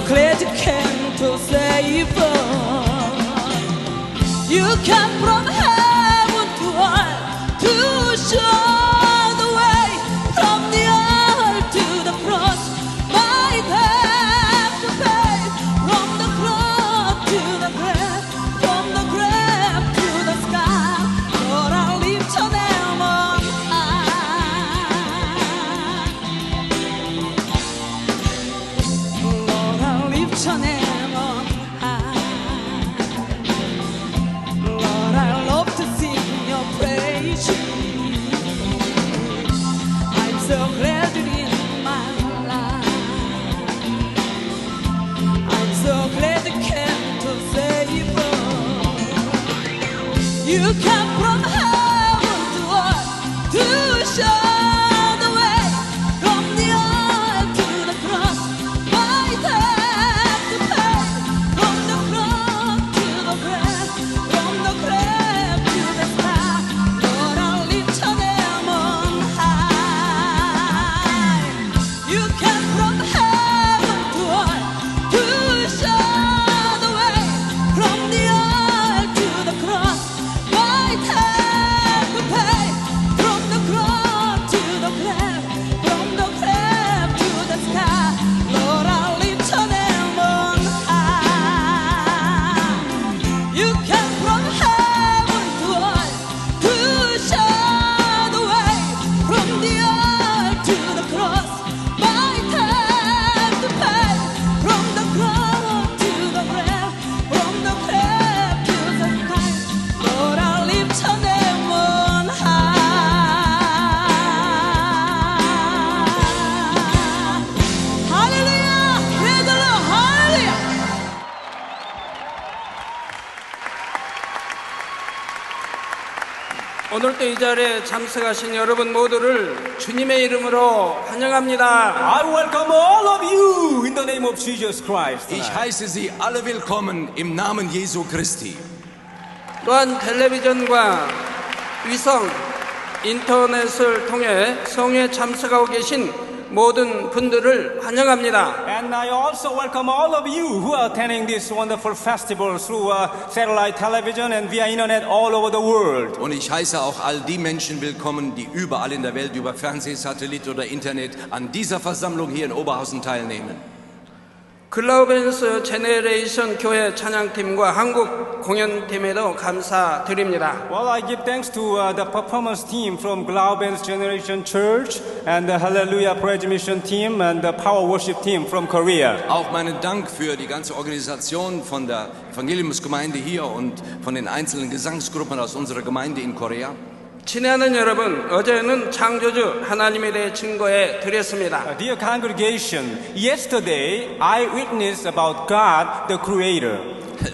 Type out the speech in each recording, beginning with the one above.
glad you came to save us. You came from heaven to earth to show the way from the earth to the cross. My debt to pay from the cross to the grave, from the grave to the sky. Lord, I lift your name on high. Lord, I lift your name on high. Lord, I love to sing your praise. I'm so glad you're in my life. I'm so glad you came to save us. You came from heaven to earth to show the way from the earth to the cross. My debt to pay from the cross to the grave, from the grave to the sky. Lord, I lift your name on high. You came from heaven to earth to show the way from the earth to the cross. My debt to pay from the cross to the grave, from the grave to the sky. Lord, I lift your name on high. You came from heaven to earth to show the way from the earth to the cross. My debt to pay from the cross to the grave, from the grave to the sky. Lord, I lift your name on high. Hallelujah! Praise the Lord! Hallelujah! 오늘도 이 자리에 참석하신 여러분 모두를 주님의 이름으로 환영합니다. I welcome all of you in the name of Jesus Christ. Ich heiße Sie alle willkommen im Namen Jesu Christi. 또한 텔레비전과 위성, 인터넷을 통해 성회에 참석하고 계신 모든 분들을 환영합니다. And I also welcome all of you who are attending this wonderful festival through satellite television and via internet all over the world. Und ich heiße auch all die Menschen willkommen, die überall in der Welt über Fernsehsatellit oder Internet an dieser Versammlung hier in Oberhausen teilnehmen. 글로벤스 제네레이션 교회 찬양팀과 한국 공연팀에도 감사드립니다. Well, I give thanks to the performance team from Glaubens Generation Church and the Hallelujah Praise Mission team and the Power Worship team from Korea. Auch meinen Dank für die ganze Organisation von der Evangeliumsgemeinde hier und von den einzelnen Gesangsgruppen aus unserer Gemeinde in Korea. 친애하는 여러분, 어제는 창조주 하나님에 대해 증거해 드렸습니다. Dear congregation, yesterday I witnessed about God, the Creator.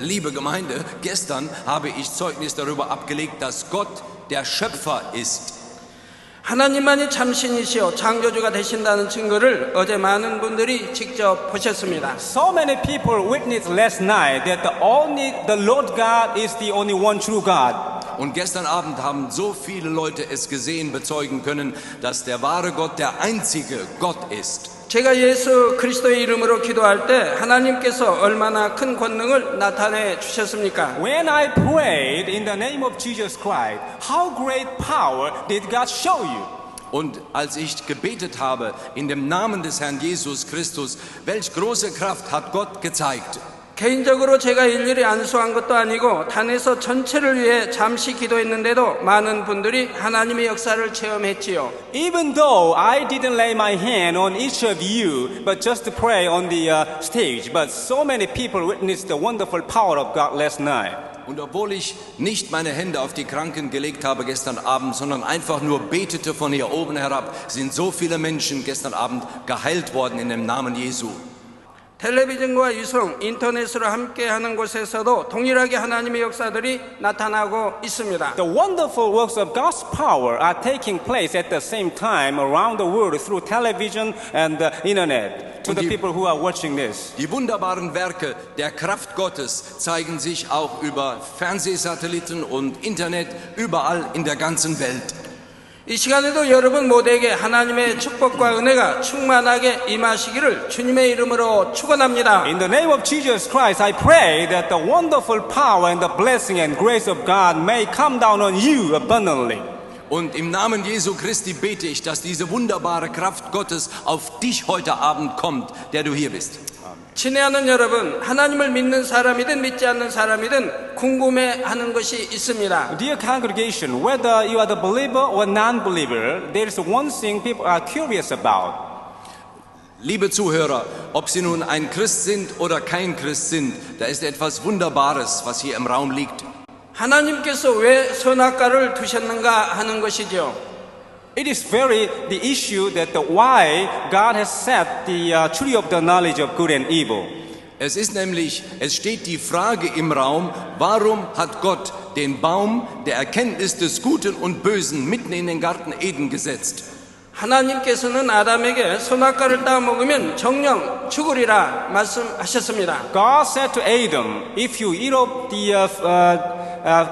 Liebe Gemeinde, gestern habe ich Zeugnis darüber abgelegt, dass Gott der Schöpfer ist. 하나님만이 참신이시오 창조주가 되신다는 증거를 어제 많은 분들이 직접 보셨습니다. So many people witnessed last night that the Lord God is the only one true God. Und gestern Abend haben so viele Leute es gesehen, bezeugen können, dass der wahre Gott der einzige Gott ist. 제가 예수 그리스도의 이름으로 기도할 때 하나님께서 얼마나 큰 권능을 나타내 주셨습니까? When I prayed in the name of Jesus Christ, how great power did God show you? Und als ich gebetet habe in dem Namen des Herrn Jesus Christus, welch große Kraft hat Gott gezeigt. 개인적으로 제가 일일이 안수한 것도 아니고 단에서 전체를 위해 잠시 기도했는데도 많은 분들이 하나님의 역사를 체험했지요. Even though I didn't lay my hand on each of you, but just to pray on the stage, but so many people witnessed the wonderful power of God last night. Und obwohl ich nicht meine Hände auf die Kranken gelegt habe gestern Abend, sondern einfach nur betete von hier oben herab, sind so viele Menschen gestern Abend geheilt worden in dem Namen Jesu. 텔레비전과 유성, 인터넷으로 함께하는 곳에서도 동일하게 하나님의 역사들이 나타나고 있습니다. The wonderful works of God's power are taking place at the same time around the world through television and the internet. To the people who are watching this. Die wunderbaren Werke der Kraft Gottes zeigen sich auch über Fernsehsatelliten und Internet überall in der ganzen Welt. 이 시간에도 여러분 모두에게 하나님의 축복과 은혜가 충만하게 임하시기를 주님의 이름으로 축원합니다. In the name of Jesus Christ, I pray that the wonderful power and the blessing and grace of God may come down on you abundantly. Und im Namen Jesu Christi bete ich, dass diese wunderbare Kraft Gottes auf dich heute Abend kommt, der du hier bist. 친애하는 여러분, 하나님을 믿는 사람이든 믿지 않는 사람이든 궁금해하는 것이 있습니다. Dear congregation, whether you are the believer or non-believer, there is one thing people are curious about. Liebe Zuhörer, ob Sie nun ein Christ sind oder kein Christ sind, da ist etwas Wunderbares, was hier im Raum liegt. 하나님께서 왜 선악과를 두셨는가 하는 것이죠. It is very the issue that why God has set the tree of the knowledge of good and evil. Es steht die Frage im Raum, warum hat Gott den Baum der Erkenntnis des Guten und Bösen mitten in den Garten Eden gesetzt? 하나님께서는 아담에게 선악과를 따먹으면 정령 죽으리라 말씀하셨습니다. God said to Adam, if you eat of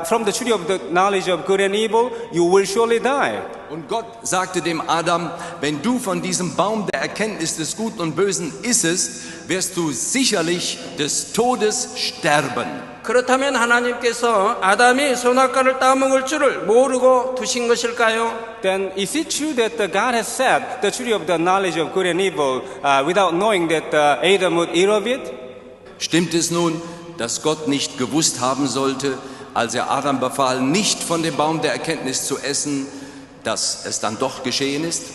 from the tree of the knowledge of good and evil, you will surely die. Und Gott sagte dem Adam, wenn du von diesem Baum der Erkenntnis des Guten und Bösen issest, wirst du sicherlich des Todes sterben. 그렇다면 하나님께서 아담이 선악과를 따먹을 줄을 모르고 두신 것일까요? Then is it true that God has set the tree of the knowledge of good and evil without knowing that Adam would eat of it? Stimmt es nun, dass Gott nicht gewusst haben sollte, als er Adam befahl, nicht von dem Baum der Erkenntnis zu essen, dass es dann doch geschehen ist?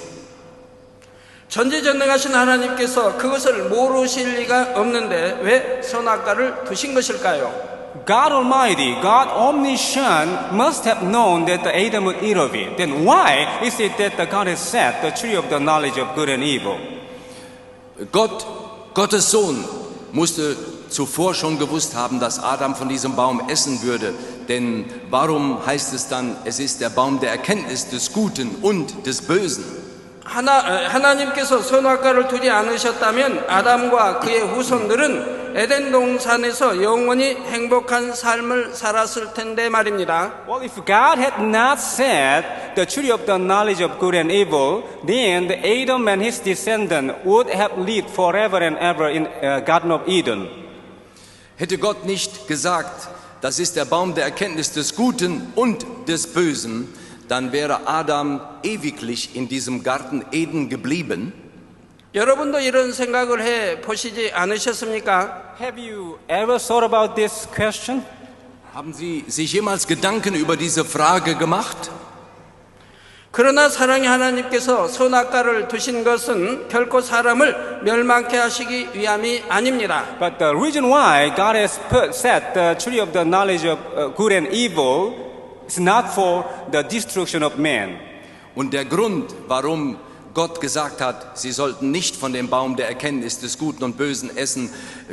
전지전능하신 하나님께서 그것을 모르실 리가 없는데 왜 선악과를 두신 것일까요? God Almighty, God Omniscient must have known that Adam would eat of it. Then why is it that God has set the tree of the knowledge of good and evil? Gottes Sohn musste zuvor schon gewusst haben, dass Adam von diesem Baum essen würde. Denn warum heißt es dann, es ist der Baum der Erkenntnis des Guten und des Bösen? 하나님께서 선악과를 두지 않으셨다면 아담과 그의 후손들은 에덴 동산에서 영원히 행복한 삶을 살았을 텐데 말입니다. Well, if God had not set the tree of the knowledge of good and evil, then Adam and his descendants would have lived forever and ever in Garden of Eden. Hätte Gott nicht gesagt, das ist der Baum der Erkenntnis des Guten und des Bösen, dann wäre Adam ewiglich in diesem Garten Eden geblieben. 여러분도 이런 생각을 해 보시지 않으셨습니까? Have you ever thought about this question? Haben Sie sich jemals Gedanken über diese Frage gemacht? 그러나 사랑의 하나님께서 선악과를 두신 것은 결코 사람을 멸망케 하시기 위함이 아닙니다. But the reason why God has set the tree of the knowledge of good and evil is not for the destruction of man. Und der Grund, warum Gott gesagt hat, sie sollten nicht von dem Baum der Erkenntnis des Guten und Bösen essen,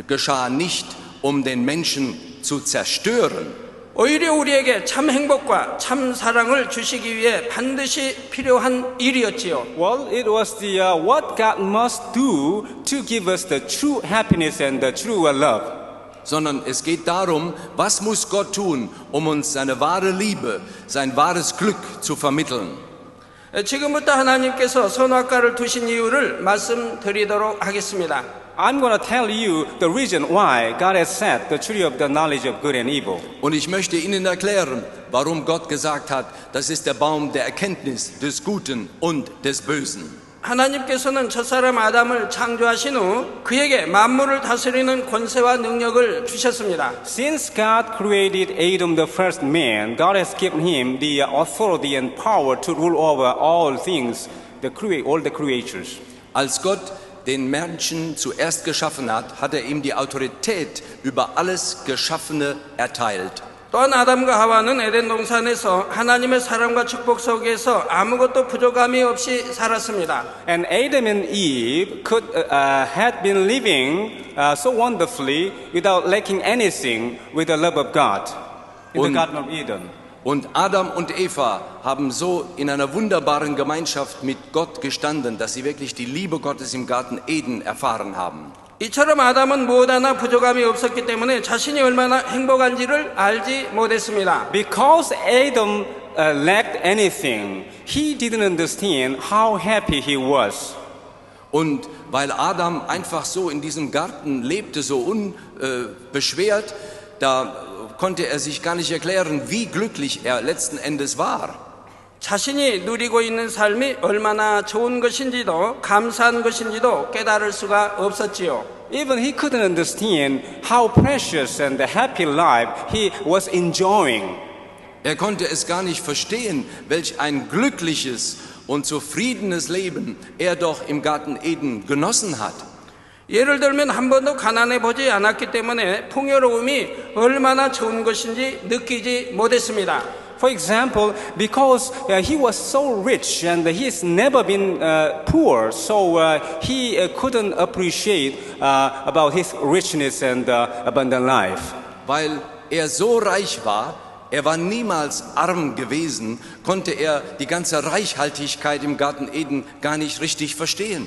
geschah nicht, um den Menschen zu zerstören. 오히려 우리에게 참 행복과 참 사랑을 주시기 위해 반드시 필요한 일이었지요. Well, it was the what God must do to give us the true happiness and the true love. Sondern es geht darum, was muss Gott tun, um uns seine wahre Liebe, sein wahres Glück zu vermitteln. 지금부터 하나님께서 선악과를 두신 이유를 말씀드리도록 하겠습니다. I'm going to tell you the reason why God has set the tree of the knowledge of good and evil. Und ich möchte Ihnen erklären, warum Gott gesagt hat, das ist der Baum der Erkenntnis des Guten und des Bösen. 하나님께서는 첫사람 아담을 창조하신 후 그에게 만물을 다스리는 권세와 능력을 주셨습니다. Since God created Adam the first man, God has given him the authority and power to rule over all things, all the creatures. Als Gott den Menschen zuerst geschaffen hat, hat er ihm die Autorität über alles Geschaffene erteilt. 또한 아담과 하와는 에덴 동산에서 하나님의 사랑과 축복 속에서 아무것도 부족함이 없이 살았습니다. And Adam and Eve had been living so wonderfully without lacking anything with the love of God in the Garden of Eden. Und Adam und Eva haben so in einer wunderbaren Gemeinschaft mit Gott gestanden, dass sie wirklich die Liebe Gottes im Garten Eden erfahren haben. 이처럼 아담은 무엇 하나 부족함이 없었기 때문에 자신이 얼마나 행복한지를 알지 못했습니다. Because Adam lacked anything, he didn't understand how happy he was. Und weil Adam einfach so in diesem Garten lebte, so unbeschwert, da konnte er sich gar nicht erklären, wie glücklich er letzten Endes war. 자신이 누리고 있는 삶이 얼마나 좋은 것인지도 감사한 것인지도 깨달을 수가 없었지요. Even he couldn't understand how precious and happy life he was enjoying. Er konnte es gar nicht verstehen, welch ein glückliches und zufriedenes Leben er doch im Garten Eden genossen hat. 예를 들면 한 번도 가난해 보지 않았기 때문에 풍요로움이 얼마나 좋은 것인지 느끼지 못했습니다. For example, because he was so rich and he's never been poor, so he couldn't appreciate about his richness and abundant life. Weil er so reich war, er war niemals arm gewesen, konnte er die ganze Reichhaltigkeit im Garten Eden gar nicht richtig verstehen.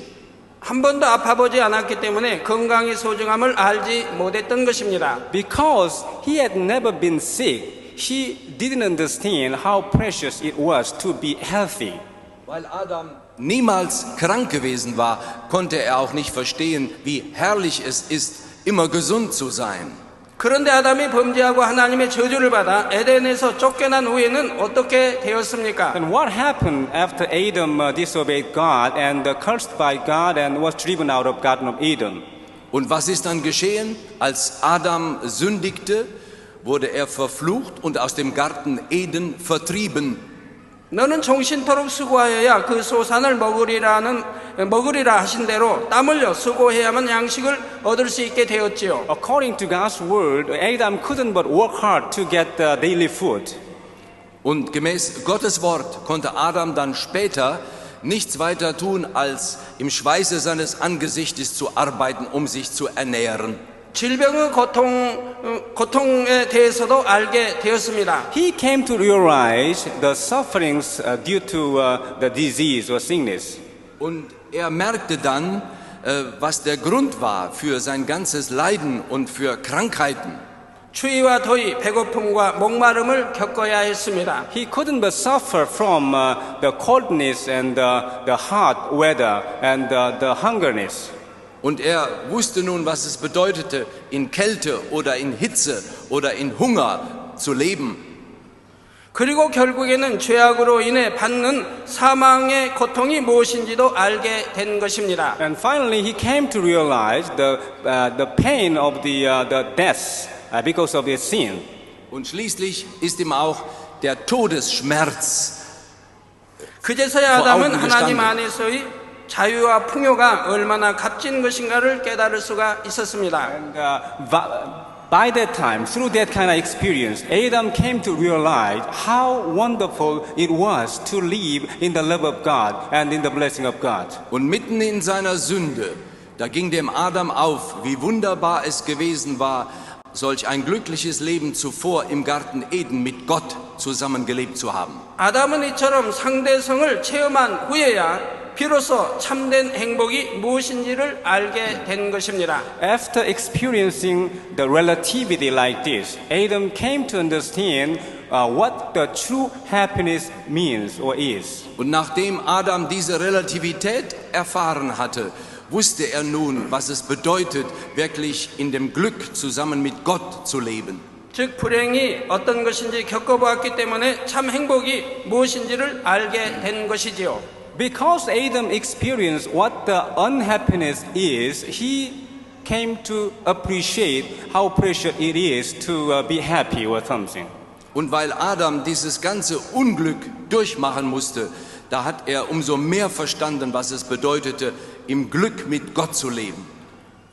한 번도 아파보지 않았기 때문에 건강의 소중함을 알지 못했던 것입니다. Because he had never been sick, he didn't understand how precious it was to be healthy. Weil Adam niemals krank gewesen war, konnte er auch nicht verstehen, wie herrlich es ist, immer gesund zu sein. 그런데 아담이 범죄하고 하나님의 저주를 받아 에덴에서 쫓겨난 후에는 어떻게 되었습니까? And what happened after Adam disobeyed God and cursed by God and was driven out of Garden of Eden? Und was ist dann geschehen? Als Adam sündigte, wurde er verflucht und aus dem Garten Eden vertrieben. 너는 종신토록 수고하여야 그 소산을 먹으리라 하신 대로 땀 흘려 수고해야만 양식을 얻을 수 있게 되었지요. According to God's word, Adam couldn't but work hard to get daily food. Und gemäß Gottes Wort konnte Adam dann später nichts weiter tun, als im Schweiße seines Angesichtes zu arbeiten, um sich zu ernähren. 질병의 고통에 대해서도 알게 되었습니다. He came to realize the sufferings due to the disease or sickness. Und er merkte dann, was der Grund war für sein ganzes Leiden und für Krankheiten. 추위와 더위, 배고픔과 목마름을 겪어야 했습니다. He couldn't but suffer from the coldness and the hot weather and the hungerness. Und er wusste nun, was es bedeutete, in Kälte oder in Hitze oder in Hunger zu leben. 그리고 결국에는 죄악으로 인해 받는 사망의 고통이 무엇인지도 알게 된 것입니다. And finally, he came to realize the pain of the death because of his sin. Und schließlich ist ihm auch der Todesschmerz 그제서야 아담은 vor Augen 하나님 gestanden. 안에서의 자유와 풍요가 얼마나 값진 것인가를 깨달을 수가 있었습니다. And by that time, through that kind of experience, Adam came to realize how wonderful it was to live in the love of God and in the blessing of God. Und mitten in seiner Sünde, da ging dem Adam auf, wie wunderbar es gewesen war, solch ein glückliches Leben zuvor im Garten Eden mit Gott zusammengelebt zu haben. 아담은 이처럼 상대성을 체험한 후에야 비로소 참된 행복이 무엇인지를 알게 된 것입니다. After experiencing the relativity like this, Adam came to understand what the true happiness means or is. Und nachdem Adam diese Relativität erfahren hatte, wusste er nun, was es bedeutet, wirklich in dem Glück zusammen mit Gott zu leben. 즉 불행이 어떤 것인지 겪어보았기 때문에 참 행복이 무엇인지를 알게 된 것이지요. Because Adam experienced what the unhappiness is, he came to appreciate how precious it is to be happy or something. Und weil Adam dieses ganze Unglück durchmachen musste, da hat er umso mehr verstanden, was es bedeutete, im Glück mit Gott zu leben.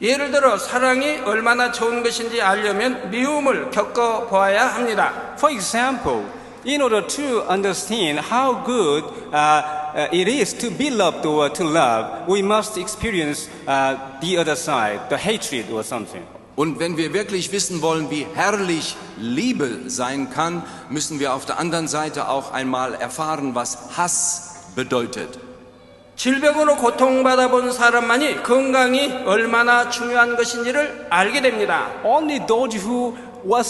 예를 들어 사랑이 얼마나 좋은 것인지 알려면 미움을 겪어보아야 합니다. For example, in order to understand how good it is to be loved or to love, we must experience the other side, the hatred or something. Und wenn wir wirklich wissen wollen, wie herrlich Liebe sein kann, müssen wir auf der anderen Seite auch einmal erfahren, was Hass bedeutet. 질병으로 고통받아 본 사람만이 건강이 얼마나 중요한 것인지를 알게 됩니다. Only those who was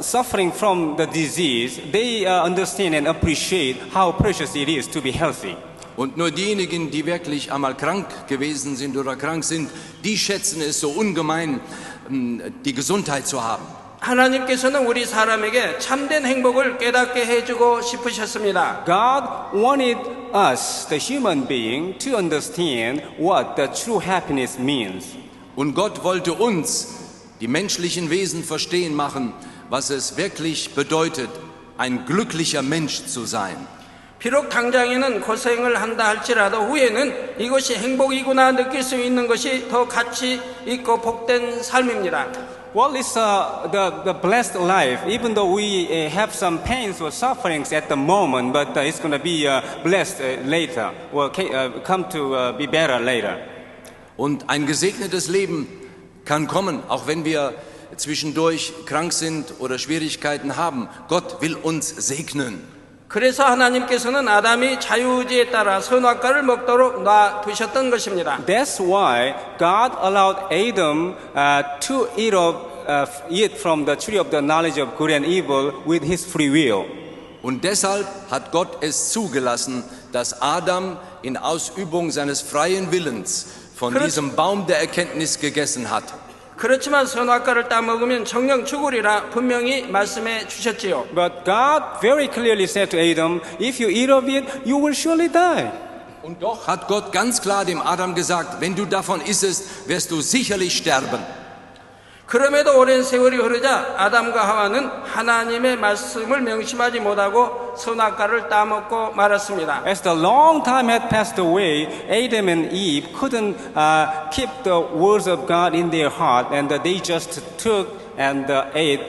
suffering from the disease, they understand and appreciate how precious it is to be healthy. Und nur diejenigen, die wirklich einmal krank gewesen sind oder krank sind, die schätzen es so ungemein, die Gesundheit zu haben. 하나님께서는 우리 사람에게 참된 행복을 깨닫게 해주고 싶으셨습니다. God wanted us, the human being, to understand what the true happiness means. Und Gott wollte uns, die menschlichen Wesen, verstehen machen, was es wirklich bedeutet, ein glücklicher Mensch zu sein. 비록 당장에는 고생을 한다 할지라도 후에는 이것이 행복이구나 느낄 수 있는 것이 더 가치 있고 복된 삶입니다. Well, it's the blessed life, even though we have some pains or sufferings at the moment, but it's going to be blessed later, or come to be better later. Und ein gesegnetes Leben kann kommen, auch wenn wir zwischendurch krank sind oder Schwierigkeiten haben. Gott will uns segnen. 그래서 하나님께서는 아담이 자유의지에 따라 선악과를 먹도록 놔두셨던 것입니다. That's why God allowed Adam to eat from the tree of the knowledge of good and evil with his free will. Und deshalb hat Gott es zugelassen, dass Adam in Ausübung seines freien Willens von diesem Baum der Erkenntnis gegessen hat. 그렇지만 선악과를 따먹으면 정령 죽으리라 분명히 말씀해 주셨지요. But God very clearly said to Adam, if you eat of it, you will surely die. Und doch hat Gott ganz klar dem Adam gesagt, wenn du davon isst, wirst du sicherlich sterben. 그럼에도 오랜 세월이 흐르자 아담과 하와는 하나님의 말씀을 명심하지 못하고 선악과를 따먹고 말았습니다. As the long time had passed away, Adam and Eve couldn't keep the words of God in their heart, and they just took and ate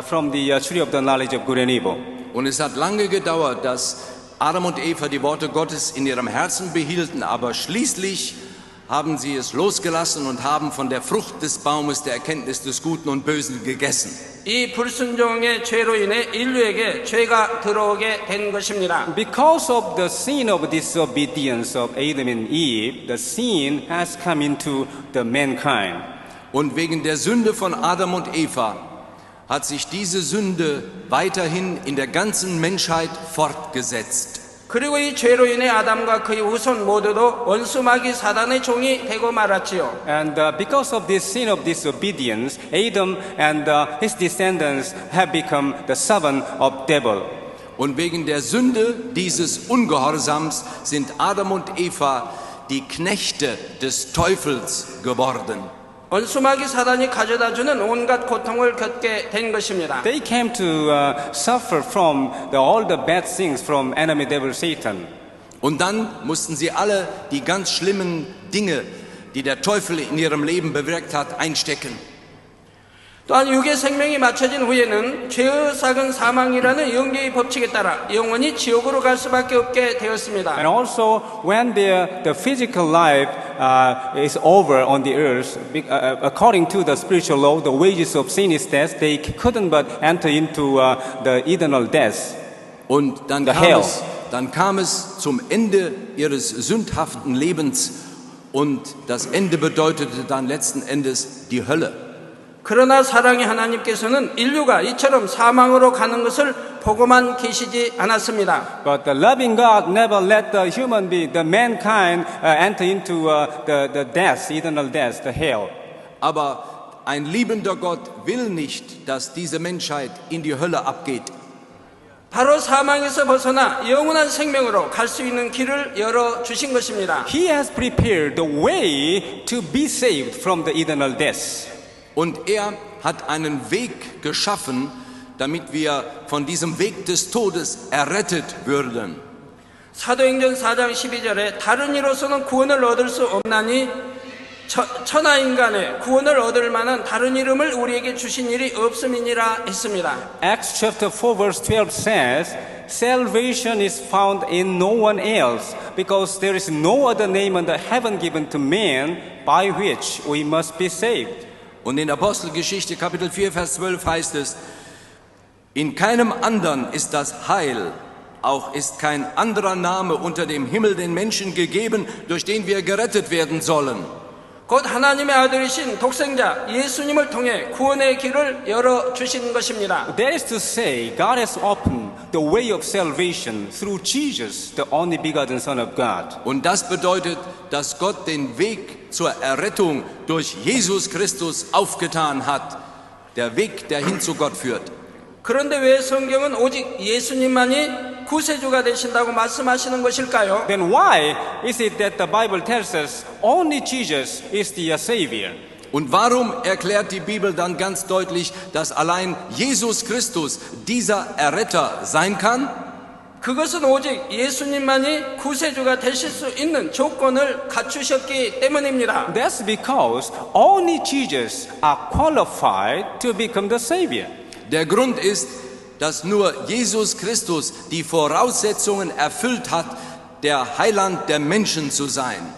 from the tree of the knowledge of good and evil. Und es hat lange gedauert, dass Adam und Eva die Worte Gottes in ihrem Herzen behielten, aber schließlich haben sie es losgelassen und haben von der Frucht des Baumes der Erkenntnis des Guten und Bösen gegessen. 이 불순종의 죄로 인해 인류에게 죄가 들어오게 된 것입니다. Because of the sin of disobedience of Adam and Eve, the sin has come into the mankind. Und wegen der Sünde von Adam und Eva hat sich diese Sünde weiterhin in der ganzen Menschheit fortgesetzt. 그리고 이 죄로 인해 아담과 그의 후손 모두도 원수마귀 사단의 종이 되고 말았지요. And because of this sin of disobedience, Adam and his descendants have become the servant of devil. Und wegen der Sünde dieses Ungehorsams sind Adam und Eva die Knechte des Teufels geworden. 원수마귀 사단이 가져다주는 온갖 고통을 겪게 된 것입니다. They came to suffer from all the bad things from enemy devil Satan. Und dann mussten sie alle die ganz schlimmen Dinge, die der Teufel in ihrem Leben bewirkt hat, einstecken. 또한 육의 생명이 맞춰진 후에는 죄의 삭은 사망이라는 영계의 법칙에 따라 영원히 지옥으로 갈 수밖에 없게 되었습니다. And also, when the physical life is over on the earth, according to the spiritual law, the wages of sin is death. They couldn't but enter into the eternal death. Und dann kam es zum Ende ihres sündhaften Lebens und das Ende bedeutete dann letzten Endes die Hölle. 그러나 사랑의 하나님께서는 인류가 이처럼 사망으로 가는 것을 보고만 계시지 않았습니다. But the loving God never let the human being, the mankind, enter into the death, eternal death, the hell. Aber ein liebender Gott will nicht, dass diese Menschheit in die Hölle abgeht. 바로 사망에서 벗어나 영원한 생명으로 갈 수 있는 길을 열어 주신 것입니다. He has prepared the way to be saved from the eternal death. Und er hat einen Weg geschaffen, damit wir von diesem Weg des Todes errettet würden. 사도행전 4장 12절에 다른 이로서는 구원을 얻을 수 없나니 천하 인간의 구원을 얻을 만한 다른 이름을 우리에게 주신 일이 없음이니라 했습니다. Acts chapter 4 verse 12 says, Salvation is found in no one else, because there is no other name under heaven given to man by which we must be saved. Und in Apostelgeschichte Kapitel 4 Vers 12 heißt es, in keinem anderen ist das Heil, auch ist kein anderer Name unter dem Himmel den Menschen gegeben, durch den wir gerettet werden sollen. 곧 하나님의 아들이신 독생자 예수님을 통해 구원의 길을 열어주신 것입니다. That is to say, God has opened the way of salvation through Jesus, the only begotten Son of God. Und das bedeutet, dass Gott den Weg zur Errettung durch Jesus Christus aufgetan hat. Der Weg, der hin zu Gott führt. 그런데 왜 성경은 오직 예수님만이 구세주가 되신다고 말씀하시는 것일까요? Then why is it that the Bible tells us only Jesus is the Savior? Und warum erklärt die Bibel dann ganz deutlich, dass allein Jesus Christus dieser Erretter sein kann? 그것은 오직 예수님만이 구세주가 되실 수 있는 조건을 갖추셨기 때문입니다. That's because only Jesus are qualified to become the Savior. Der Grund ist, dass nur Jesus Christus die Voraussetzungen erfüllt hat, der Heiland der Menschen zu sein.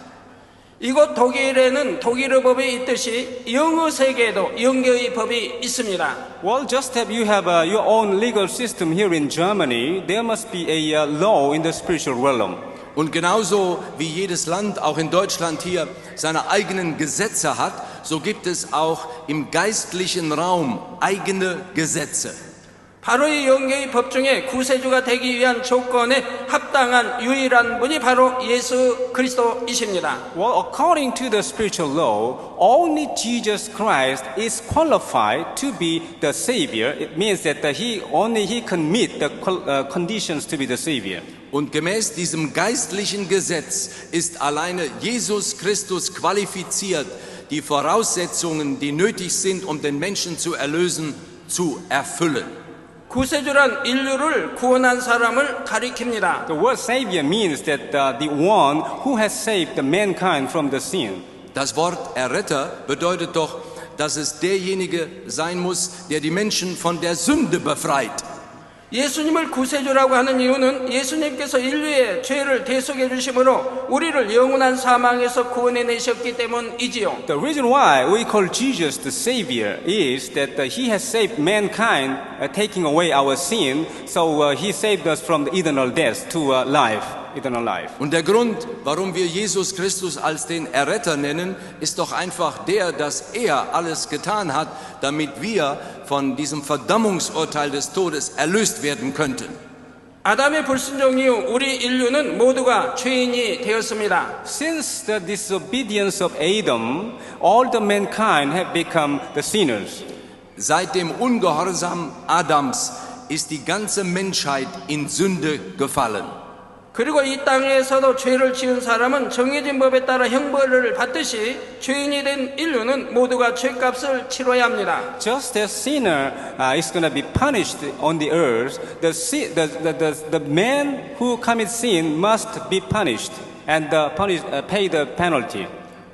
이곳 독일에는 독일의 법이 있듯이 영어 세계에도 영계의 법이 있습니다. Well, just as you have your own legal system here in Germany, there must be a law in the spiritual realm. Und genauso wie jedes Land, auch in Deutschland hier, seine eigenen Gesetze hat, so gibt es auch im geistlichen Raum eigene Gesetze. 바로 이 영계의 법 중에 구세주가 되기 위한 조건에 합당한 유일한 분이 바로 예수 그리스도이십니다. Well, according to the spiritual law, only Jesus Christ is qualified to be the Savior. It means that he can meet the conditions to be the Savior. Und gemäß diesem geistlichen Gesetz ist alleine Jesus Christus qualifiziert, die Voraussetzungen, die nötig sind, um den Menschen zu erlösen, zu erfüllen. 구세주란 인류를 구원한 사람을 가리킵니다. The word Savior means that the one who has saved the mankind from the sin. Das Wort Erretter bedeutet doch, dass es derjenige sein muss, der die Menschen von der Sünde befreit. 예수님을 구세주라고 하는 이유는 예수님께서 인류의 죄를 대속해 주심으로 우리를 영원한 사망에서 구원해 내셨기 때문이지요. The reason why we call Jesus the Savior is that he has saved mankind, taking away our sin, so he saved us from the eternal death to life, eternal life. Und der Grund, warum wir Jesus Christus als den Erretter nennen, ist doch einfach der, dass er alles getan hat, damit wir von diesem Verdammungsurteil des Todes erlöst werden könnten. 아담의 불순종 이후 우리 인류는 모두가 죄인이 되었습니다. Since the disobedience of Adam, all the mankind have become the sinners. Seit dem Ungehorsam Adams ist die ganze Menschheit in Sünde gefallen. 그리고 이 땅에서도 죄를 지은 사람은 정해진 법에 따라 형벌을 받듯이 죄인이 된 인류는 모두가 죄값을 치러야 합니다. Just as sinner is going to be punished on the earth, the man who commits sin must be punished and pay the penalty.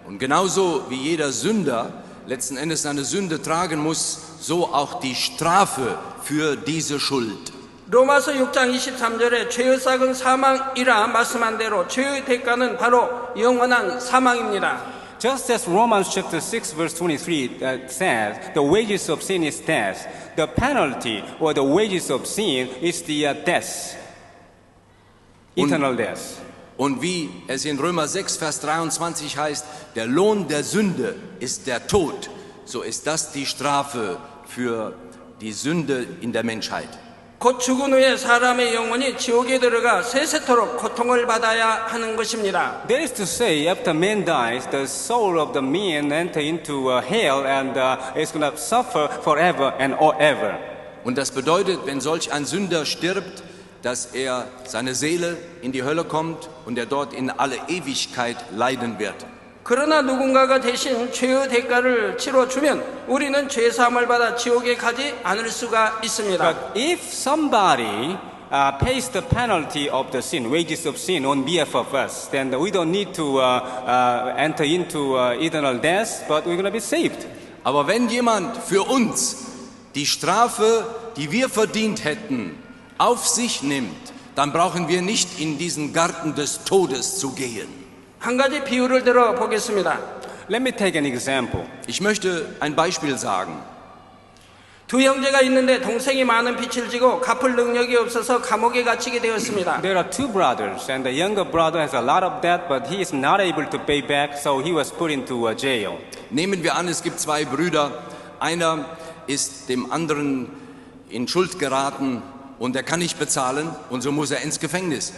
Und genauso wie jeder Sünder letzten Endes seine Sünde tragen muss, so auch die Strafe für diese Schuld. 로마서 6장 23절에 죄의 싹은 사망이라 말씀한 대로 죄의 대가는 바로 영원한 사망입니다. Just as Romans chapter 6 verse 23 says, the wages of sin is death. The penalty or the wages of sin is the death, eternal death. Und wie es in Römer 6 Vers 23 heißt, der Lohn der Sünde ist der Tod, so ist das die Strafe für die Sünde in der Menschheit. 곧 죽은 후에 사람의 영혼이 지옥에 들어가 세세토록 고통을 받아야 하는 것입니다. That is to say, after man dies, the soul of the man enter into hell and is going to suffer forever and ever. Und das bedeutet, wenn solch ein Sünder stirbt, dass er seine Seele in die Hölle kommt und er dort in alle Ewigkeit leiden wird. 그러나 누군가가 대신 죄의 대가를 치러주면 우리는 죄사함을 받아 지옥에 가지 않을 수가 있습니다. But if somebody pays the penalty of the sin, wages of sin on behalf of us, then we don't need to enter into eternal death, but we're going to be saved. Aber wenn jemand für uns die Strafe, die wir verdient hätten, auf sich nimmt, dann brauchen wir nicht in diesen Garten des Todes zu gehen. 한 가지 비유를 들어 보겠습니다. Let me take an example. Ich möchte ein Beispiel sagen. 두 형제가 있는데 동생이 많은 빚을 지고 갚을 능력이 없어서 감옥에 갇히게 되었습니다. There are two brothers, and the younger brother has a lot of debt, but he is not able to pay back, so he was put into a jail. Nehmen wir an, es gibt zwei Brüder. Einer ist dem anderen in Schuld geraten und er kann nicht bezahlen und so muss er ins Gefängnis.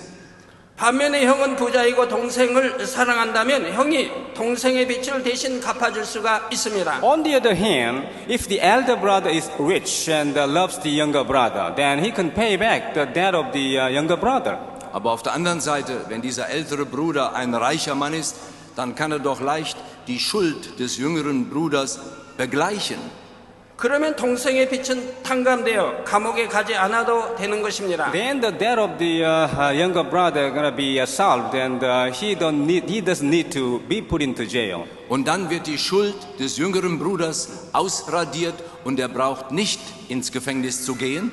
반면에 형은 부자이고 동생을 사랑한다면 형이 동생의 빚을 대신 갚아줄 수가 있습니다. On the other hand, if the elder brother is rich and loves the younger brother, then he can pay back the debt of the younger brother. Aber auf der anderen Seite, wenn dieser ältere Bruder ein reicher Mann ist, dann kann er doch leicht die Schuld des jüngeren Bruders begleichen. 그러면 동생의 빚은 탕감되어 감옥에 가지 않아도 되는 것입니다. Then the debt of the younger brother gonna be solved, and he doesn't need to be put into jail. Und dann wird die Schuld des jüngeren Bruders ausradiert und er braucht nicht ins Gefängnis zu gehen.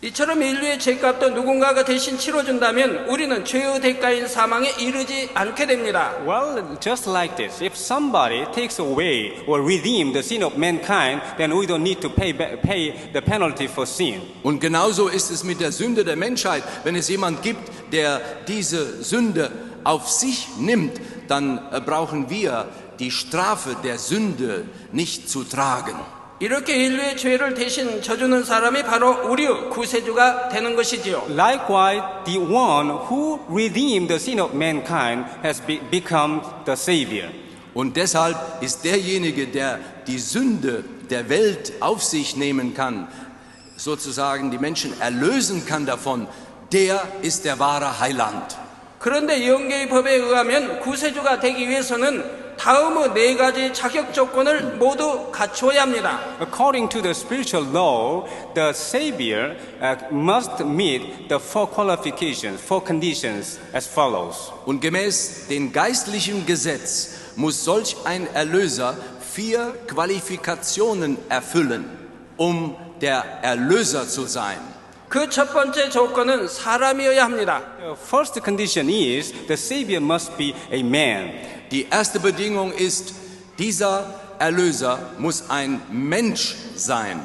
이처럼 인류의 죄값도 누군가가 대신 치러준다면 우리는 죄의 대가인 사망에 이르지 않게 됩니다. Well, just like this, if somebody takes away or redeem the sin of mankind, then we don't need to pay the penalty for sin. Und genauso ist es mit der Sünde der Menschheit. Wenn es jemand gibt, der diese Sünde auf sich nimmt, dann brauchen wir die Strafe der Sünde nicht zu tragen. 이렇게 인류의 죄를 대신 져주는 사람이 바로 우리의 구세주가 되는 것이지요. Likewise, the one who redeemed the sin of mankind has become the Savior. Und deshalb ist derjenige, der die Sünde der Welt auf sich nehmen kann, sozusagen die Menschen erlösen kann davon, der ist der wahre Heiland. 그런데 영계의 법에 의하면 구세주가 되기 위해서는 다음의 네 가지 자격 조건을 모두 갖추어야 합니다. According to the spiritual law, the Savior must meet the four qualifications, four conditions as follows. Und gemäß dem geistlichen Gesetz muss solch ein Erlöser 4 Qualifikationen erfüllen, um der Erlöser zu sein. 그 첫 번째 조건은 사람이어야 합니다. The first condition is the Savior must be a man. Die erste Bedingung ist, dieser Erlöser muss ein Mensch sein.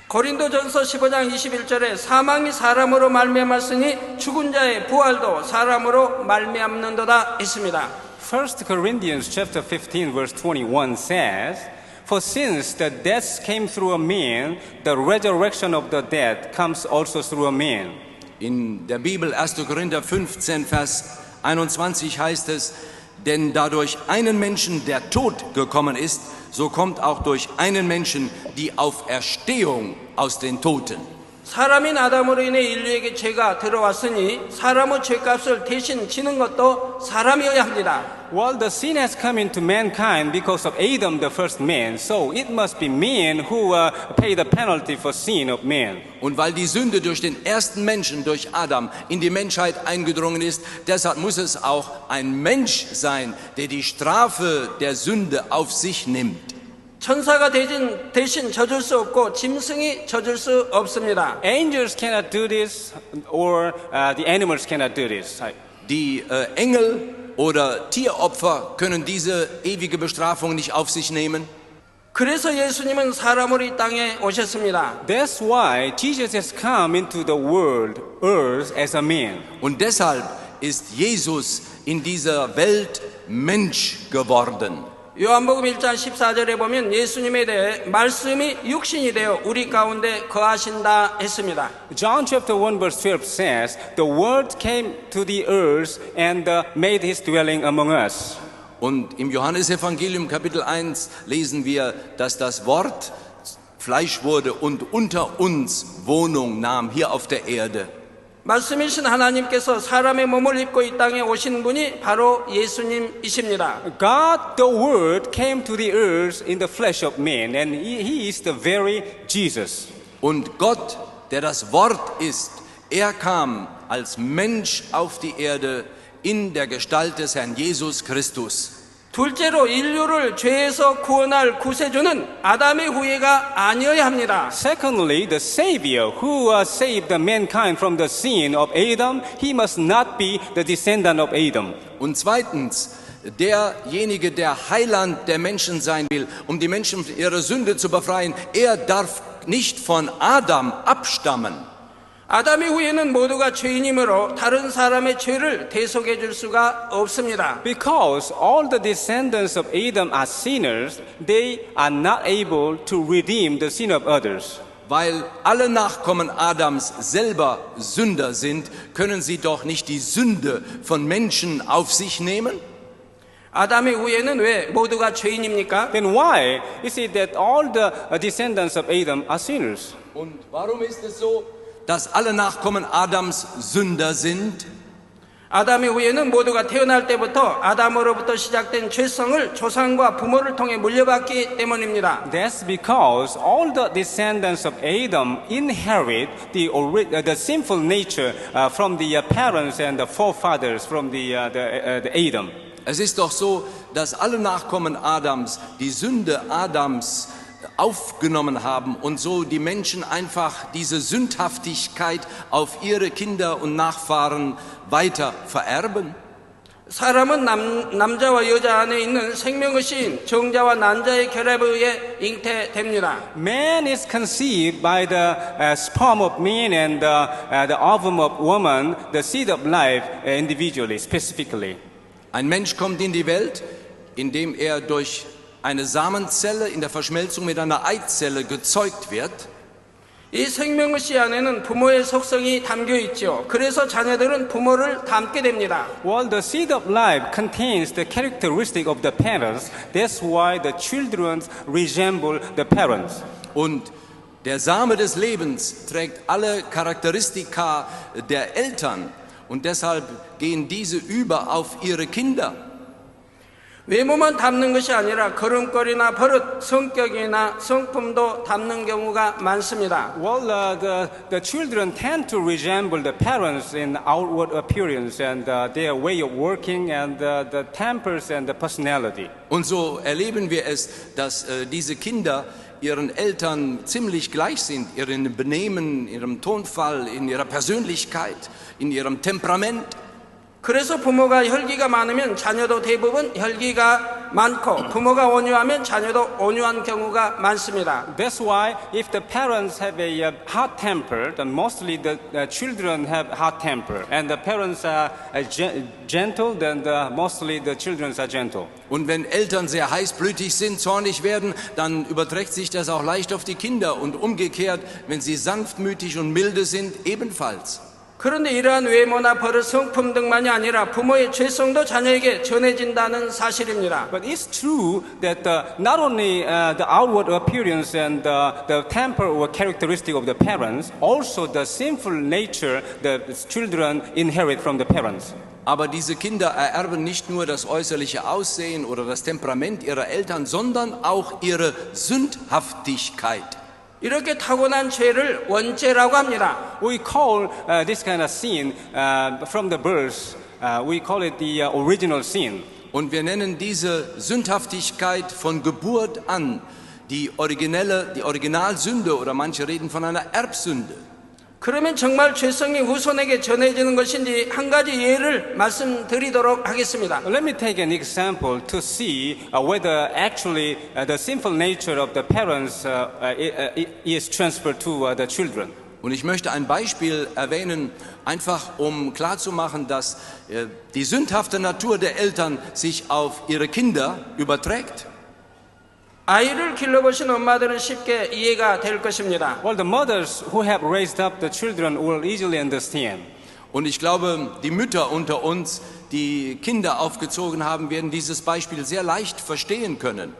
고린도전서 15장 21절에 사망이 사람으로 말미암았으니 죽은 자의 부활도 사람으로 말미암는도다 했습니다. 1 Corinthians chapter 15 verse 21 says, For since the death came through a man, the resurrection of the dead comes also through a man. In der Bibel 1. Korinther 15, Vers 21 heißt es, denn da durch einen Menschen der Tod gekommen ist, so kommt auch durch einen Menschen die Auferstehung aus den Toten. 사람인 아담으로 인해 인류에게 죄가 들어왔으니 사람의 죄값을 대신 지는 것도 사람이어야 합니다. Well, the sin has come into mankind because of Adam, the first man, so it must be man who pay the penalty for sin of man. Und weil die Sünde durch den ersten Menschen, durch Adam, in die Menschheit eingedrungen ist, deshalb muss es auch ein Mensch sein, der die Strafe der Sünde auf sich nimmt. 천사가 대신 져줄 수 없고 짐승이 져줄 수 없습니다. Angels cannot do this, or the animals cannot do this. Die Engel oder Tieropfer können diese ewige Bestrafung nicht auf sich nehmen. 그래서 예수님은 사람으로 이 땅에 오셨습니다. That's why Jesus has come into the world, earth, as a man. Und deshalb ist Jesus in dieser Welt Mensch geworden. 요한복음 1장 14절에 보면 예수님에 대해 말씀이 육신이 되어 우리 가운데 거하신다 했습니다. John chapter 1 verse 12 says, The Word came to the earth and made his dwelling among us. Und im Johannesevangelium Kapitel 1 lesen wir, dass das Wort Fleisch wurde und unter uns Wohnung nahm, hier auf der Erde. 말씀이신 하나님께서 사람의 몸을 입고 이 땅에 오신 분이 바로 예수님이십니다. God, the Word, came to the earth in the flesh of man, and he is the very Jesus. Und Gott, der das Wort ist, er kam als Mensch auf die Erde in der Gestalt des Herrn Jesus Christus. 둘째로 인류를 죄에서 구원할 구세주는 아담의 후예가 아니어야 합니다. Secondly, the Savior who saved the mankind from the sin of Adam, he must not be the descendant of Adam. Und zweitens, derjenige, der Heiland der Menschen sein will, um die Menschen von ihrer Sünde zu befreien, er darf nicht von Adam abstammen. 아담 이후에는 모두가 죄인이므로 다른 사람의 죄를 대속해 줄 수가 없습니다. Because all the descendants of Adam are sinners, they are not able to redeem the sin of others. Weil alle Nachkommen Adams selber Sünder sind, können sie doch nicht die Sünde von Menschen auf sich nehmen? 아담의 후예는 왜 모두가 죄인입니까? Then why is it that all the descendants of Adam are sinners? Und warum ist es so, dass alle Nachkommen Adams Sünder sind? 아담의 후예는 모두가 태어날 때부터 아담으로부터 시작된 죄성을 조상과 부모를 통해 물려받기 때문입니다. That's because all the descendants of Adam inherit the sinful nature from the parents and the forefathers from the Adam. Es ist doch so, dass alle Nachkommen Adams die Sünde Adams aufgenommen haben und so die Menschen einfach diese Sündhaftigkeit auf ihre Kinder und Nachfahren weiter vererben. 사람은 남자와 여자 안에 있는 생명의 신 정자와 난자의 결합에 의해 잉태됩니다. Man is conceived by the sperm of man and the ovum of woman, the seed of life individually, specifically. Ein Mensch kommt in die Welt, indem er durch eine Samenzelle in der Verschmelzung mit einer Eizelle gezeugt wird. 이 생명의 씨 안에는 부모의 속성이 담겨 있죠. 그래서 자녀들은 부모를 닮게 됩니다. Well, the seed of life contains the characteristic of the parents. That's why the children resemble the parents. Und der Same des Lebens trägt alle Charakteristika der Eltern und deshalb gehen diese über auf ihre Kinder. 외모만 닮는 것이 아니라 걸음걸이나 버릇, 성격이나 성품도 닮는 경우가 많습니다. Well, the children tend to resemble the parents in outward appearance and their way of working and the tempers and the personality. Und so erleben wir es, dass diese Kinder ihren Eltern ziemlich gleich sind, ihrem Benehmen, ihrem Tonfall, in ihrer Persönlichkeit, in ihrem Temperament. 그래서 부모가 혈기가 많으면 자녀도 대부분 혈기가 많고 부모가 온유하면 자녀도 온유한 경우가 많습니다. That's why if the parents have a hot temper, then mostly the children have hot temper. And the parents are gentle, then mostly the children are gentle. Und wenn Eltern sehr heißblütig sind, zornig werden, dann überträgt sich das auch leicht auf die Kinder. Und umgekehrt, wenn sie sanftmütig und milde sind, ebenfalls. 그런데 이러한 외모나 버릇, 성품 등만이 아니라 부모의 죄성도 자녀에게 전해진다는 사실입니다. But it's true that not only the outward appearance and the temper or characteristic of the parents, also the sinful nature the children inherit from the parents. Aber diese Kinder ererben nicht nur das äußerliche Aussehen oder das Temperament ihrer Eltern, sondern auch ihre Sündhaftigkeit. 이렇게 타고난 죄를 원죄라고 합니다. We call this kind of sin from the birth, we call it the original sin. Und wir nennen diese Sündhaftigkeit von Geburt an die Originalsünde oder manche reden von einer Erbsünde. 그러면 정말 죄성이 후손에게 전해지는 것인지 한 가지 예를 말씀드리도록 하겠습니다. Let me take an example to see whether actually the sinful nature of the parents is transferred to the children. Und ich möchte ein Beispiel erwähnen, einfach um klarzumachen, dass die sündhafte Natur der Eltern sich auf ihre Kinder überträgt. 아이를 길러보신 엄마들은 쉽게 이해가 될 것입니다. Well, the mothers who have raised up the children will easily understand. Und ich glaube, die Mütter unter uns, die Kinder aufgezogen haben, werden dieses Beispiel sehr leicht verstehen können.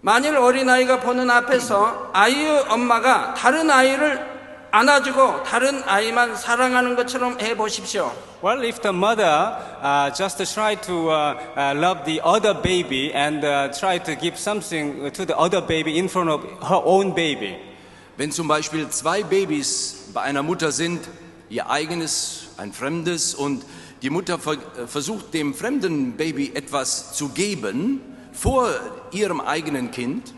만일 어린아이가 보는 앞에서 아이의 엄마가 다른 아이를 안아주고 다른 아이만 사랑하는 것처럼 해보십시오. Well, if the mother just try to love the other baby and try to give something to the other baby in front of her own baby. Wenn zum Beispiel zwei Babys bei einer Mutter sind, ihr eigenes, ein fremdes, und die Mutter versucht dem fremden Baby etwas zu geben vor ihrem eigenen Kind,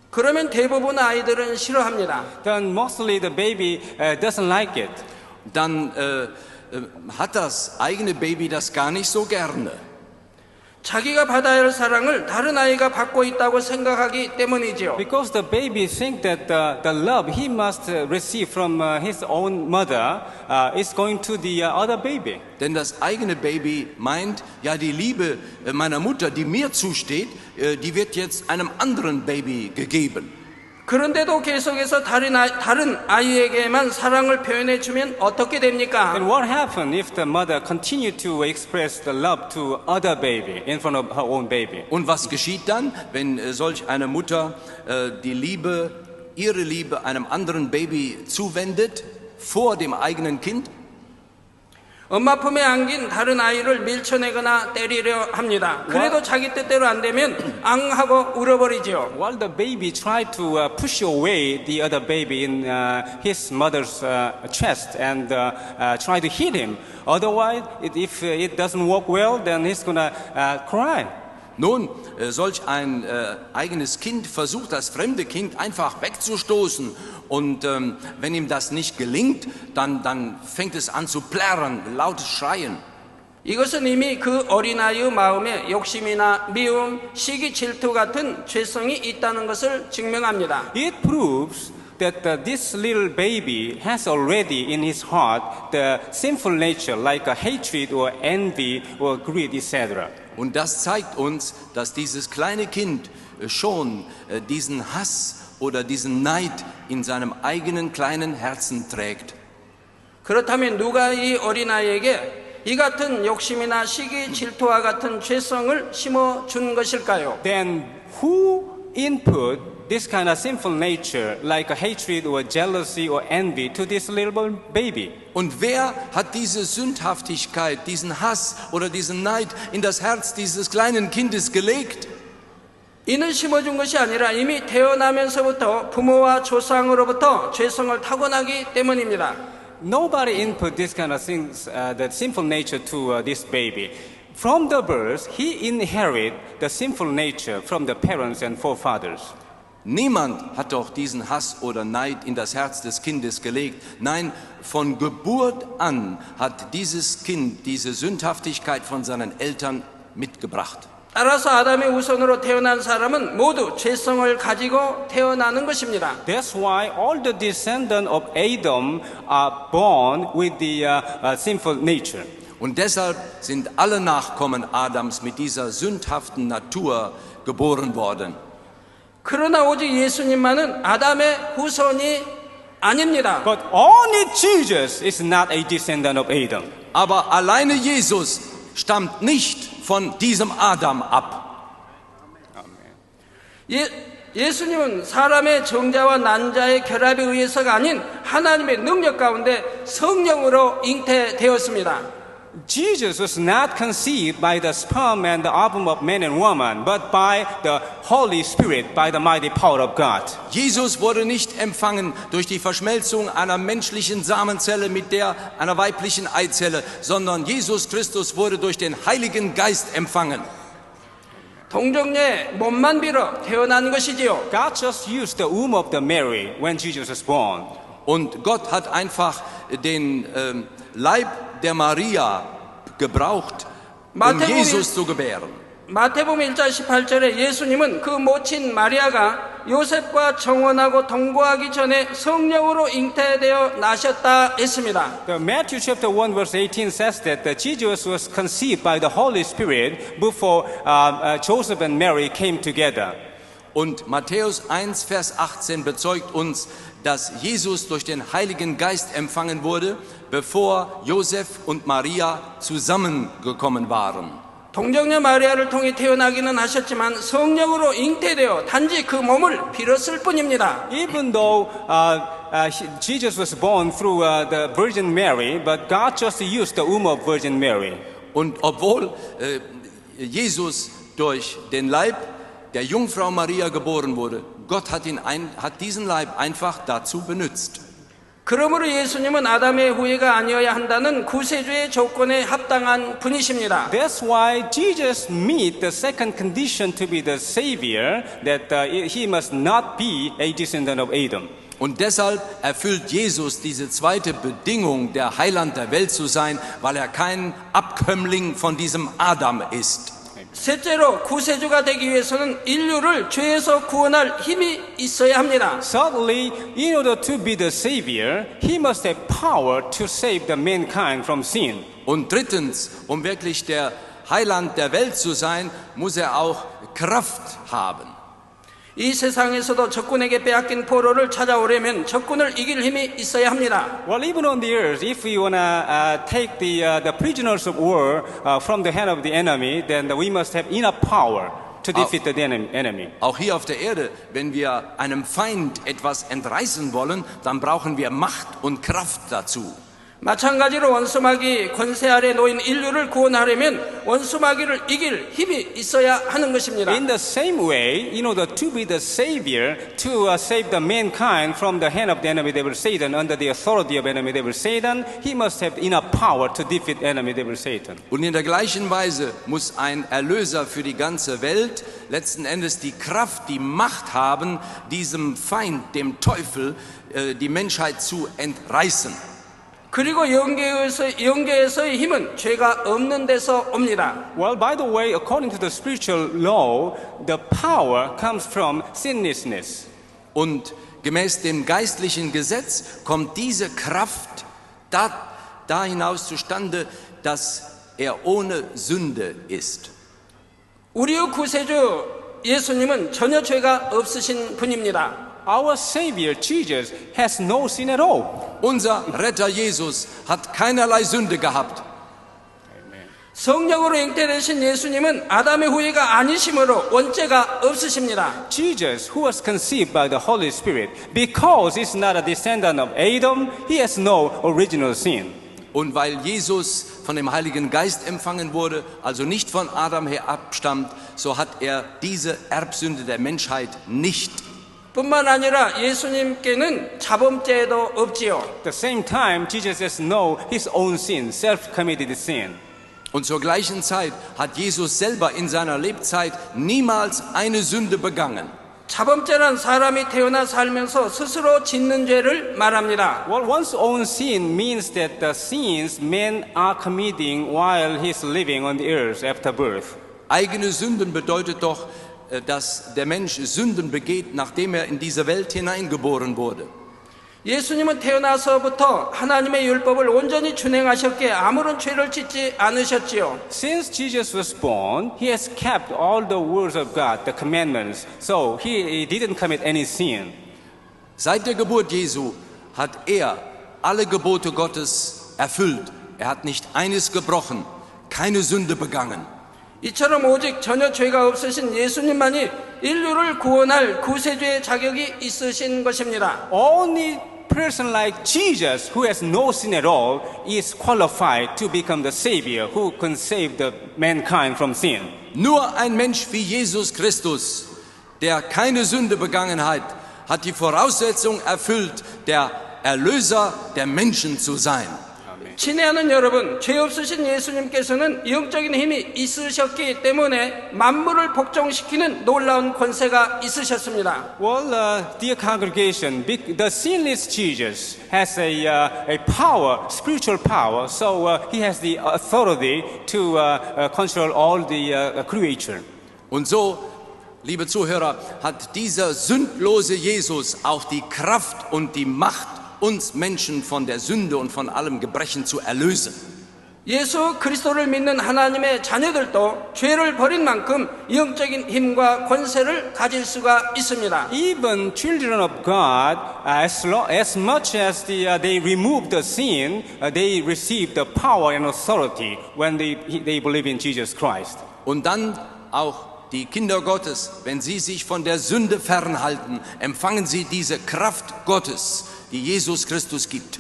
그러면 대부분 아이들은 싫어합니다. Then mostly the baby doesn't like it. Dann hat das eigene Baby das gar nicht so gerne. 자기가 받아야 할 사랑을 다른 아이가 받고 있다고 생각하기 때문이지요. Because the baby think that the love he must receive from his own mother is going to the other baby. Denn das eigene Baby meint, ja, die Liebe meiner Mutter, die mir zusteht, die wird jetzt einem anderen Baby gegeben. 그런데도 계속해서 다른 아이에게만 사랑을 표현해 주면 어떻게 됩니까? And what happens if the mother continue to express the love to other baby in front of her own baby? Und was geschieht dann, wenn solch eine Mutter ihre Liebe einem anderen Baby zuwendet, vor dem eigenen Kind? 엄마 품에 안긴 다른 아이를 밀쳐내거나 때리려 합니다. 그래도 자기 뜻대로 안 되면 앙하고 울어버리지요. While the baby tried to push away the other baby in his mother's chest and try to hit him. Otherwise, if it doesn't work well, then he's gonna cry. Nun, solch ein eigenes Kind versucht, das fremde Kind einfach wegzustoßen. Und wenn ihm das nicht gelingt, dann fängt es an zu plärren, lautes Schreien. 이것은 이미 그 어린아이의 마음에 욕심이나 미움, 시기, 질투 같은 죄성이 있다는 것을 증명합니다. It proves that this little baby has already in his heart the sinful nature like hatred or envy or greed, etc. Und das zeigt uns, dass dieses kleine Kind schon diesen Hass oder diesen Neid in seinem eigenen kleinen Herzen trägt. 그렇다면 누가 이 어린아이에게 이 같은 욕심이나 시기, 질투와 같은 죄성을 심어준 것일까요? Then who input this kind of sinful nature like hatred or jealousy or envy to this little baby? Und wer hat diese Sündhaftigkeit, diesen Hass oder diesen Neid in das Herz dieses kleinen Kindes gelegt? 이는 심어준 것이 아니라 이미 태어나면서부터 부모와 조상으로부터 죄성을 타고나기 때문입니다. Nobody input this kind of things, the sinful nature to this baby. From the birth, he inherit the sinful nature from the parents and forefathers. Niemand hat doch diesen Hass oder Neid in das Herz des Kindes gelegt. Nein, von Geburt an hat dieses Kind diese Sündhaftigkeit von seinen Eltern mitgebracht. 따라서 아담의 후손으로 태어난 사람은 모두 죄성을 가지고 태어나는 것입니다. That's why all the descendants of Adam are born with the sinful nature. Und deshalb sind alle Nachkommen Adams mit dieser sündhaften Natur geboren worden. 그러나 오직 예수님만은 아담의 후손이 아닙니다. But only Jesus is not a descendant of Adam. Aber alleine Jesus stammt nicht von diesem Adam ab. 예수님은 사람의 정자와 난자의 결합에 의해서가 아닌 하나님의 능력 가운데 성령으로 잉태되었습니다. Jesus was not conceived by the sperm and the ovum of man and woman, but by the Holy Spirit, by the mighty power of God. Jesus wurde nicht empfangen durch die Verschmelzung einer menschlichen Samenzelle mit der einer weiblichen Eizelle, sondern Jesus Christus wurde durch den Heiligen Geist empfangen. 동정녀의 몸만 빌어 태어난 것이지요. God just used the womb of the Mary when Jesus was born. Und Gott hat einfach den Leib der Maria gebraucht, Jesus zu gebären. 마태복음 1장 18절에 예수님은 그 모친 마리아가 요셉과 정혼하고 동거하기 전에 성령으로 잉태되어 나셨다 했습니다. The Matthew chapter 1 verse 18 says that Jesus was conceived by the Holy Spirit before Joseph and Mary came together. Und Matthäus 1 Vers 18 bezeugt uns, dass Jesus durch den Heiligen Geist empfangen wurde, bevor Josef und Maria zusammengekommen waren. 동정녀 마리아를 통해 태어나기는 하셨지만 성령으로 잉태되어 단지 그 몸을 빌었을 뿐입니다. Even though Jesus was born through the Virgin Mary, but God just used the womb of Virgin Mary. Und obwohl Jesus durch den Leib der Jungfrau Maria geboren wurde, Gott hat diesen Leib einfach dazu benutzt. 그러므로 예수님은 아담의 후예가 아니어야 한다는 구세주의 조건에 합당한 분이십니다. That's why Jesus meet the second condition to be the Savior, that he must not be a descendant of Adam. Und deshalb erfüllt Jesus diese zweite Bedingung, der Heiland der Welt zu sein, weil er kein Abkömmling von diesem Adam ist. 셋째로 구세주가 되기 위해서는 인류를 죄에서 구원할 힘이 있어야 합니다. Thirdly, in order to be the Savior, he must have power to save the mankind from sin. Und drittens, um wirklich der Heiland der Welt zu sein, muss er auch Kraft haben. 이 세상에서도 적군에게 빼앗긴 포로를 찾아오려면 적군을 이길 힘이 있어야 합니다. Well, even on the earth, if we wanna take the prisoners of war from the hand of the enemy, then we must have enough power to defeat the enemy. Auch hier auf der Erde, wenn wir einem Feind etwas entreißen wollen, dann brauchen wir Macht und Kraft dazu. 마찬가지로 원수마귀 권세 아래 놓인 인류를 구원하려면 원수마귀를 이길 힘이 있어야 하는 것입니다. In the same way, in order to be the Savior, to save the mankind from the hand of the enemy devil Satan, under the authority of enemy devil Satan, he must have enough power to defeat enemy devil Satan. Und in der gleichen Weise muss ein Erlöser für die ganze Welt letzten Endes die Kraft, die Macht haben, diesem Feind, dem Teufel, die Menschheit zu entreißen. 그리고 영계에서의 힘은 죄가 없는 데서 옵니다. Well, by the way, according to the spiritual law, the power comes from sinlessness. Und gemäß dem geistlichen Gesetz kommt diese Kraft da hinaus zustande, dass er ohne Sünde ist. 우리의 구세주 예수님은 전혀 죄가 없으신 분입니다. Our Savior, Jesus, has no sin at all. Unser Retter Jesus hat keinerlei Sünde gehabt. 성령으로 잉태되신 예수님은 아담의 후예가 아니심으로 원죄가 없으십니다. Jesus, who was conceived by the Holy Spirit, because he's not a descendant of Adam, he has no original sin. Und weil Jesus von dem Heiligen Geist empfangen wurde, also nicht von Adam her abstammt, so hat er diese Erbsünde der Menschheit nicht. 뿐만 아니라 예수님께는 자범죄도 없지요. At the same time, Jesus has no his own sin, self-committed sin. Und zur gleichen Zeit hat Jesus selber in seiner Lebzeit niemals eine Sünde begangen. 자범죄란 사람이 태어나 살면서 스스로 짓는 죄를 말합니다. Well, one's own sin means that the sins men are committing while he's living on the earth after birth. Eigene Sünden bedeutet doch, dass der Mensch Sünden begeht, nachdem er in diese Welt hineingeboren wurde. 예수님은 태어나서부터 하나님의 율법을 온전히 준행하셨기에 아무런 죄를 짓지 않으셨지요. Since Jesus was born, he has kept all the words of God, the commandments, so he didn't commit any sin. Seit der Geburt Jesu hat er alle Gebote Gottes erfüllt. Er hat nicht eines gebrochen, keine Sünde begangen. 이처럼 오직 전혀 죄가 없으신 예수님만이 인류를 구원할 구세주의 자격이 있으신 것입니다. Only person like Jesus, who has no sin at all, is qualified to become the Savior who can save the mankind from sin. Nur ein Mensch wie Jesus Christus, der keine Sünde begangen hat die Voraussetzung erfüllt, der Erlöser der Menschen zu sein. 친애하는 여러분, 죄 없으신 예수님께서는 영적인 힘이 있으셨기 때문에 만물을 복종시키는 놀라운 권세가 있으셨습니다. Well, dear congregation, the sinless Jesus has a power, spiritual power, so he has the authority to control all the creature. Und so, liebe Zuhörer, hat dieser sündlose Jesus auch die Kraft und die Macht, uns Menschen von der Sünde und von allem Gebrechen zu erlösen. 예수 그리스도를 믿는 하나님의 자녀들도 죄를 버린 만큼 영적인 힘과 권세를 가질 수가 있습니다. Even children of God, as much as they remove the sin, they receive the power and authority when they believe in Jesus Christ. Und dann auch die Kinder Gottes, wenn sie sich von der Sünde fernhalten, empfangen sie diese Kraft Gottes, die Jesus Christus gibt.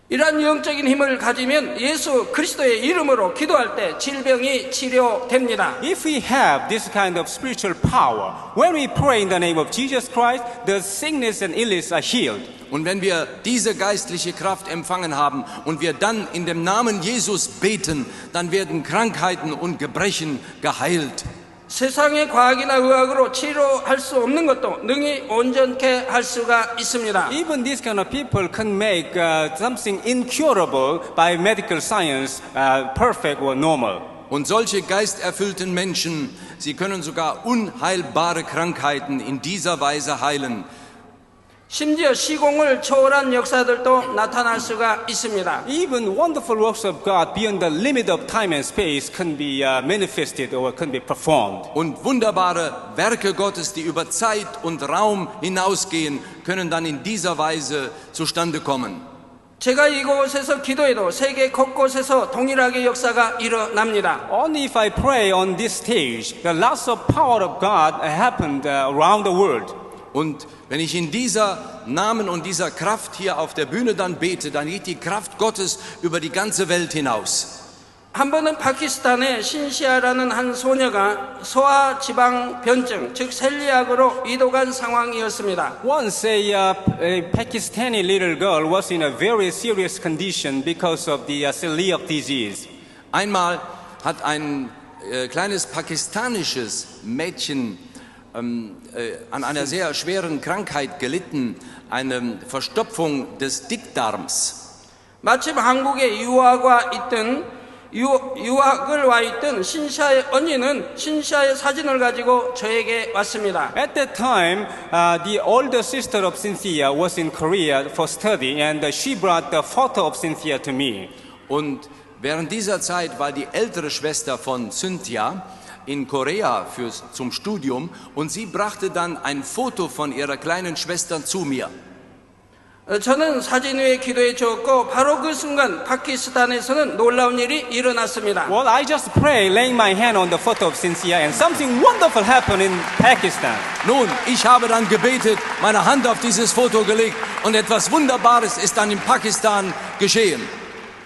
이러한 영적인 힘을 가지면 예수 그리스도의 이름으로 기도할 때 질병이 치료됩니다. If we have this kind of spiritual power, when we pray in the name of Jesus Christ, the sickness and illness are healed. Und wenn wir diese geistliche Kraft empfangen haben und wir dann in dem Namen Jesus beten, dann werden Krankheiten und Gebrechen geheilt. 세상의 과학이나 의학으로 치료할 수 없는 것도 능히 온전케 할 수가 있습니다. Even these kind of people can make something incurable by medical science perfect or normal. Und solche geisterfüllten Menschen, sie können sogar unheilbare Krankheiten in dieser Weise heilen. 심지어 시공을 초월한 역사들도 나타날 수가 있습니다. Even wonderful works of God beyond the limit of time and space can be manifested or can be performed. Und wunderbare Werke Gottes, die über Zeit und Raum hinausgehen, können dann in dieser Weise zustande kommen. 제가 이곳에서 기도해도 세계 곳곳에서 동일하게 역사가 일어납니다. Only if I pray on this stage, the lots of power of God happened around the world. Und wenn ich in dieser Namen und dieser Kraft hier auf der Bühne dann bete, dann geht die Kraft Gottes über die ganze Welt hinaus. 한 번은 파키스탄의 신시아라는 한 소녀가 소아지방변증, 즉 셀리악으로 이도간 상황이었습니다. Once a Pakistani little girl was in a very serious condition because of the celiac disease. Einmal hat ein kleines pakistanisches Mädchen an einer sehr schweren Krankheit gelitten, eine Verstopfung des Dickdarms. 마침 한국에 유학을 와 있던 신시아의 언니는 신시아의 사진을 가지고 저에게 왔습니다. At that time, the older sister of Cynthia was in Korea for study, and she brought the photo of Cynthia to me. Und während dieser Zeit war die ältere Schwester von Cynthia in Korea zum Studium und sie brachte dann ein Foto von ihrer kleinen Schwester zu mir. 저는 사진 위에 기도해 주었고 바로 그 순간 파키스탄에서는 놀라운 일이 일어났습니다. Well, I just pray, laying my hand on the photo of Cynthia, and something wonderful happened in Pakistan. Nun, ich habe dann gebetet, meine Hand auf dieses Foto gelegt und etwas Wunderbares ist dann in Pakistan geschehen.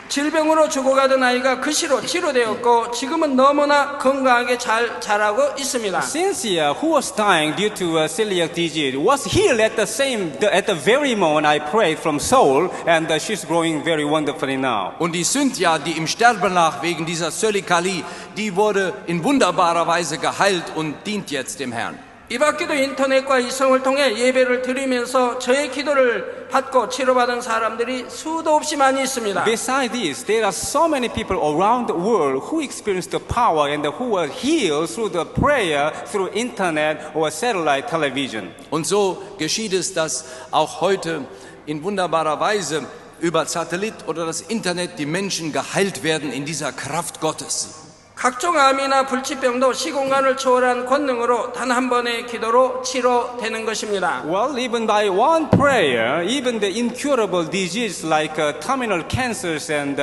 질병으로 죽어가던 아이가 그 시로 치료되었고 지금은 너무나 건강하게 잘 자라고 있습니다. Cynthia, who was dying due to celiac disease, was healed at the very moment I prayed from Seoul, and she's growing very wonderfully now. Und die Cynthia, die im Sterben lag wegen dieser Zöliakie, die wurde in wunderbarer Weise geheilt und dient jetzt dem Herrn. 이 밖에도 인터넷과 이성을 통해 예배를 드리면서 저의 기도를 받고 치료받은 사람들이 수도 없이 많이 있습니다. Besides this, there are so many people around the world who experience the power and who are healed through the prayer, through internet or satellite television. Und so geschieht es, dass auch heute in wunderbarer Weise über Satellit oder das Internet die Menschen geheilt werden in dieser Kraft Gottes. 각종 암이나 불치병도 시공간을 초월한 권능으로 단 한 번의 기도로 치료되는 것입니다. Well, even by one prayer, even the incurable diseases like terminal cancers and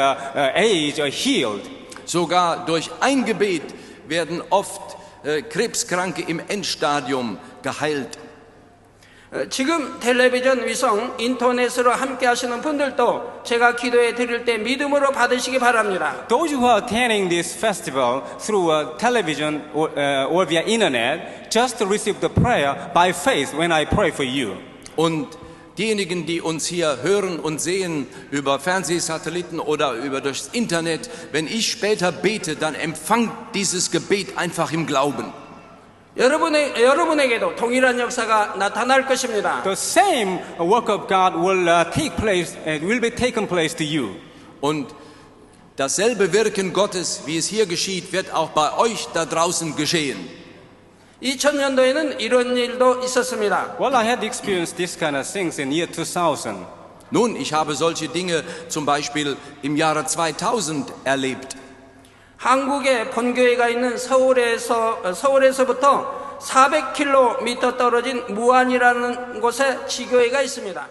AIDS are healed. Sogar durch ein Gebet werden oft Krebskranke im Endstadium geheilt. 지금 텔레비전, 위성, 인터넷으로 함께 하시는 분들도 제가 기도해 드릴 때 믿음으로 받으시기 바랍니다. Those who are attending this festival through television or via internet, just receive the prayer by faith when I pray for you. Und diejenigen, die uns hier hören und sehen über Fernsehsatelliten oder über durchs Internet, wenn ich später bete, dann empfangt dieses Gebet einfach im Glauben. 여러분에게도 동일한 역사가 나타날 것입니다. The same work of God will take place and will be taken place to you. Und dasselbe Wirken Gottes, wie es hier geschieht, wird auch bei euch da draußen geschehen. 2000년도에는 이런 일도 있었습니다. Well, I had experienced this kind of things in year 2000. Nun, ich habe solche Dinge zum Beispiel im Jahre 2000 erlebt. 한국의 본교회가 있는 서울에서부터 400km 떨어진 무안이라는 곳에 지교회가 있습니다.